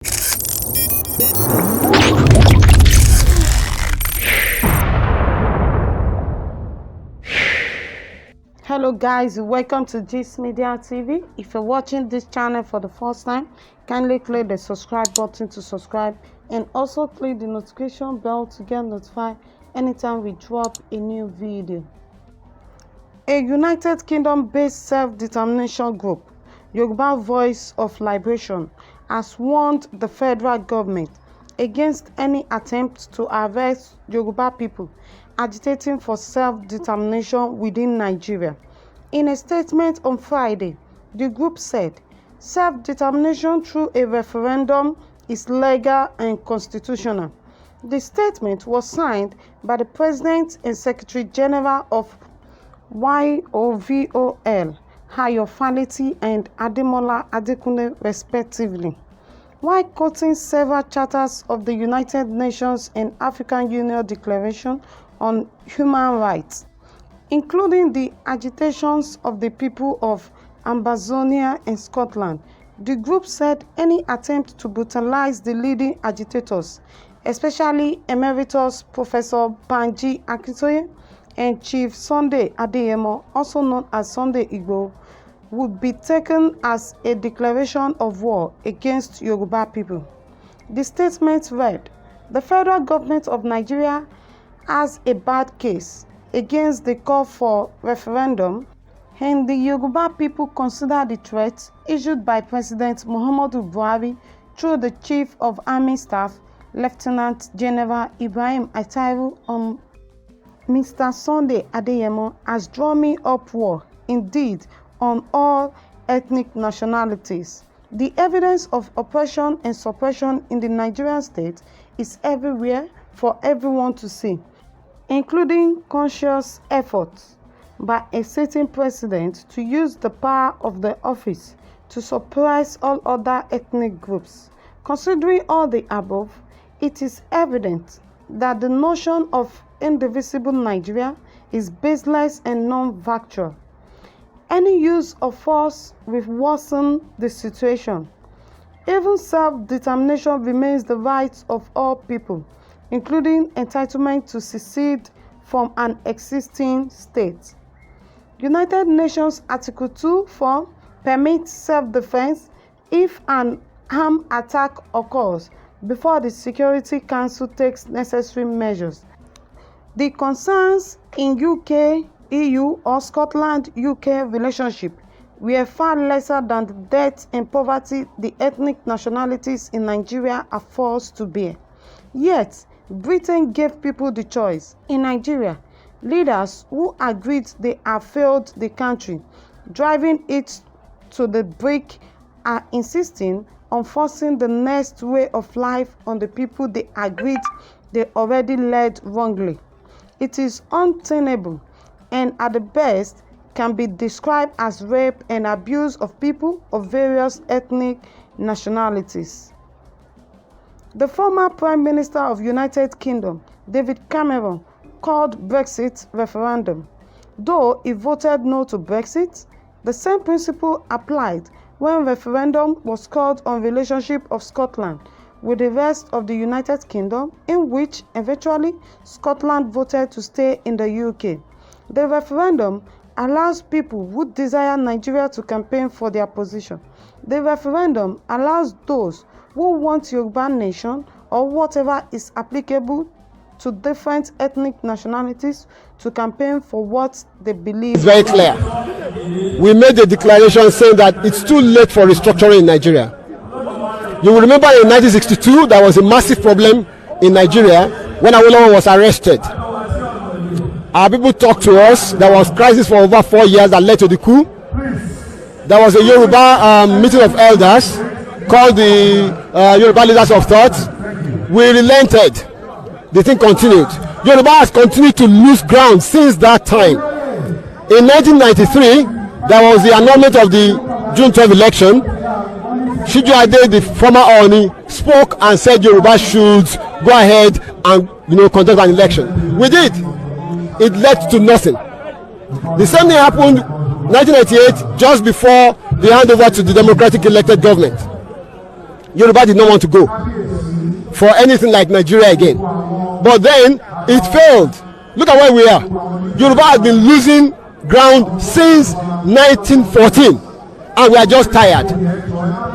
Hello guys, welcome to Gist Media TV. If you're watching this channel for the first time, kindly click the subscribe button to subscribe and also click the notification bell to get notified anytime we drop a new video. A United Kingdom-based self-determination group, Yoruba Voice of Liberation, has warned the federal government against any attempt to arrest Yoruba people agitating for self-determination within Nigeria. In a statement on Friday, the group said, self-determination through a referendum is legal and constitutional. The statement was signed by the President and Secretary General of YOVOL, Ayo Faleti and Ademola Adekunle respectively, while quoting several charters of the United Nations and African Union Declaration on Human Rights, including the agitations of the people of Ambazonia and Scotland. The group said any attempt to brutalize the leading agitators, especially Emeritus Professor Prof Akintoye and Chief Sunday Adeyemo, also known as Sunday Igboho, would be taken as a declaration of war against Yoruba people. The statement read, "The federal government of Nigeria has a bad case against the call for referendum, and the Yoruba people consider the threat issued by President Muhammadu Buhari through the Chief of Army Staff, Lieutenant General Ibrahim Atairu, on Mr. Sunday Adeyemo as drumming up war, indeed, on all ethnic nationalities. The evidence of oppression and suppression in the Nigerian state is everywhere for everyone to see, including conscious efforts by a sitting president to use the power of the office to suppress all other ethnic groups. Considering all the above, it is evident that the notion of indivisible Nigeria is baseless and non-factual. Any use of force will worsen the situation. Even self-determination remains the right of all people, including entitlement to secede from an existing state. United Nations Article 2.4 permits self-defense if an armed attack occurs before the Security Council takes necessary measures. The concerns in UK, EU or Scotland-UK relationship were far lesser than the debt and poverty the ethnic nationalities in Nigeria are forced to bear. Yet, Britain gave people the choice. In Nigeria, leaders who agreed they have failed the country, driving it to the brink, are insisting on forcing the next way of life on the people they agreed they already led wrongly. It is untenable and at the best can be described as rape and abuse of people of various ethnic nationalities. The former Prime Minister of United Kingdom, David Cameron, called Brexit referendum. Though he voted no to Brexit, the same principle applied when referendum was called on relationship of Scotland with the rest of the United Kingdom, in which eventually Scotland voted to stay in the UK. The referendum allows people who desire Nigeria to campaign for their position. The referendum allows those who want Yoruba nation or whatever is applicable to different ethnic nationalities to campaign for what they believe. It's very clear. We made a declaration saying that it's too late for restructuring in Nigeria. You will remember in 1962 there was a massive problem in Nigeria when Awolowo was arrested. Our people talked to us. There was crisis for over 4 years that led to the coup. There was a Yoruba meeting of elders called the Yoruba Leaders of Thought. We relented. The thing continued. Yoruba has continued to lose ground since that time. In 1993, there was the annulment of the June 12 election. Shiju Ade, the former Oni, spoke and said Yoruba should go ahead and conduct an election. We did. It led to nothing. The same thing happened 1998, just before the handover to the democratic elected government. Yoruba did not want to go for anything like Nigeria again. But then it failed. Look at where we are. Yoruba has been losing ground since 1914, and we are just tired.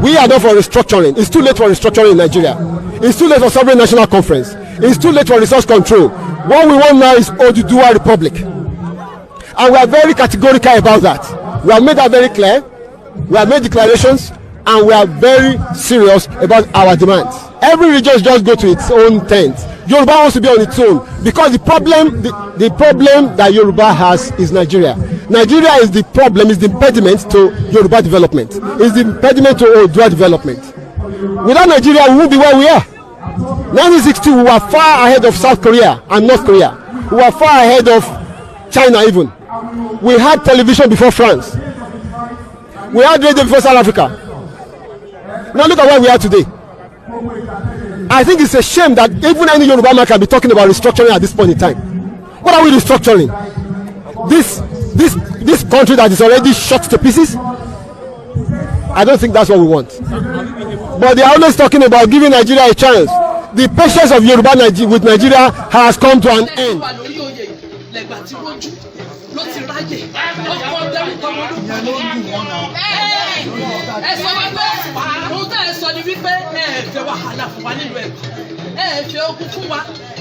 We are not for restructuring. It's too late for restructuring in Nigeria. It's too late for sovereign national conference. It's too late for resource control. What we want now is Oduduwa Republic, and we are very categorical about that. We have made that very clear. We have made declarations, and we are very serious about our demands. Every region just go to its own tent. Yoruba wants to be on its own because the problem that Yoruba has is Nigeria. Nigeria is the problem, is the impediment to Yoruba development, is the impediment to Oduduwa development. Without Nigeria, we won't be where we are. 1962, we were far ahead of South Korea and North Korea. We were far ahead of China even. We had television before France. We had radio before South Africa. Now look at where we are today. I think it's a shame that even any Yoruba man can be talking about restructuring at this point in time. What are we restructuring? This country that is already shot to pieces? I don't think that's what we want. But they are always talking about giving Nigeria a chance. The patience of Yoruba with Nigeria has come to an end.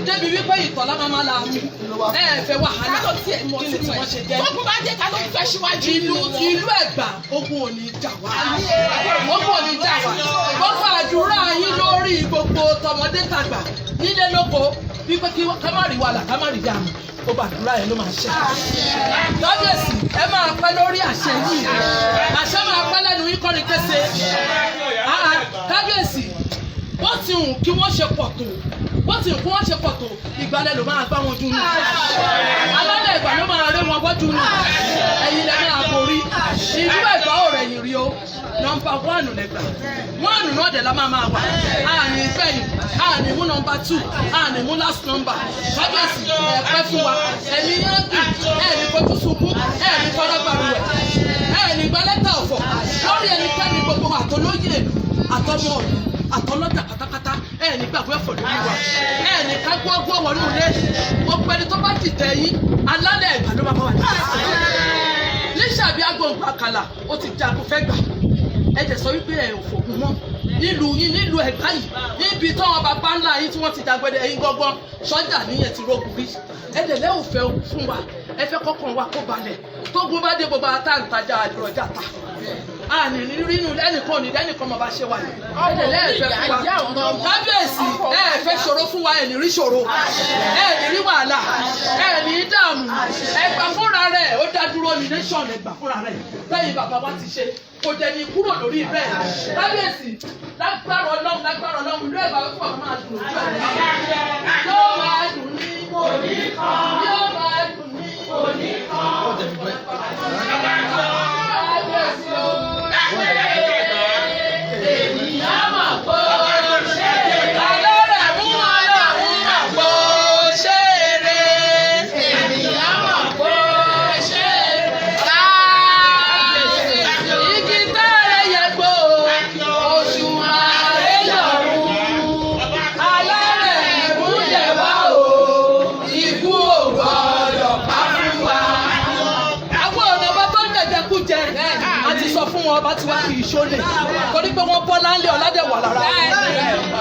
débi wípé ìtọ́lá máa máa la mú fẹ́ wàhálà kí ni tí wọ́n ṣe jẹ́. gbogbo bá dé ká ló fẹ́ síwájú. ìlú Ẹ̀gbá ogun ò ní jà wá. ogun ò ní jà wá. gbogbo àdúrà yín lórí gbogbo tọmọdé tàgbà nílé lóko wípé kí ká má rí wàhálà ká má rí dààmú gbogbo àdúrà yẹn ló máa ṣe. kábíyèsí ẹ máa pẹ́ lórí àṣẹ yìí àṣẹ máa pẹ́ lẹ́nu yín kọ́ni kése. kábíyèsí wọ́n ti hùn kí wọ́n ṣe pọ̀ tó wọ́n ti hùn kí wọ́n ṣe pọ̀ tó ìgbàlẹ̀ ló máa gbá wọn dùn ní. alálẹ̀ ìgbà ló máa ré wọn bọ́jú ní. ẹ̀yin lẹ́nu àbórí ìlú Ẹ̀gbá ò rẹ̀yìn rí o. nọmba 1 lẹ́gbà 1 náà dẹ̀ la máa wà. àní ìfẹ̀yìn àní mú nọmba 2 àní mú last number. kábíyèsí ẹ̀pẹ́ fún wa ẹ̀mí yánkì ẹ̀ní fojú sunkún ẹ̀ní fọlọ́gbàrúwẹ̀ ẹ̀ní gbalẹ́tà ọ̀fọ̀ lórí ẹnikẹ́ni gbogbo àtọ́lóyè àtọmọ àtọlọ́jà pátápátá nígbà fún ẹ̀fọ́ lórí wa ní ká gbọ́ wọnú ilé gbogbo ẹni tó bá ti tẹ̀ yín alálẹ̀ Ẹ̀gbá ló máa bá wà ní. níṣàbí agbóhùn àkàlà ó ti jagun fẹ́ gbà ẹ̀jẹ̀ sọ wípé ẹ̀ ò fògùn mọ́ nílùú yín nílùú Ẹ̀gbá yìí níbi táwọn bàbá ńlá yín tí wọ́n ti dàgbẹ́dẹ ẹ̀yin gbọ́ngbọ́n sọ́jà níyẹn ti rógun rí ẹ̀jẹ̀ lẹ́ ò fẹ́ fún wa ẹ fẹ́ kọ́kàn wa kó balẹ̀ tógun bá dé gbogbo àtàǹtajà àdìrọ̀jà ta àní nínú lẹ́nìkan ní lẹ́nìkan mọ̀ bá ṣe wà ní ẹ̀jẹ̀ lẹ́ẹ̀fẹ́ fún wa kábíyèsí ẹ̀ẹ̀fẹ́ ṣòro fún wa ẹ̀ní rí ṣòro ẹ̀ní rí wàhálà ẹ̀ní dààmú Ẹ̀gbá fúnra rẹ̀ ó dá dúró ní nation Ẹ̀gbá fúnra rẹ̀ lẹ́yìn bàbá wa ti ṣe kò dẹ̀ ní kúrò lórí bẹ́ẹ̀ kábíyèsí lágbára Ọlọ́run ìlú Ẹ̀gbá fún ọmọ máa dùn ojú ẹ̀ yóò máa dùn ní kò ní kan yóò máa dùn ní kò ní kan. Ọba tí wàá fi ìṣólè torí pé wọ́n bọ́ láńlé ọ̀làdẹ̀wà lára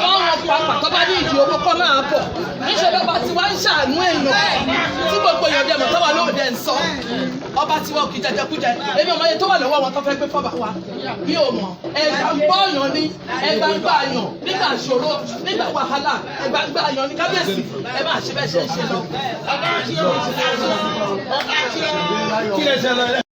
wọ́n pàápàá tó bá ní ìdí owó kọ́ máa bọ̀ níṣẹ́ lọ́ba tí wàá ń ṣàánú èèyàn tí gbogbo èèyàn dẹ̀ mọ̀ tó wà lóde ń sọ ọba tí wọ́n kì í jẹjẹkújẹ èmi ọmọ yẹn tó wà lọ́wọ́ wọn tó fẹ́ gbé fọ́bà wa bí o mọ̀ Ẹ̀gbá ń bọ́ ọ̀yàn ní Ẹ̀gbá ń gbà yàn nígbà ìṣòro nígbà wàhálà Ẹ̀gbá ń gbà yàn ní kábíyèsí ẹ máa ṣe bẹ́ẹ̀ ṣe ń ṣe lọ.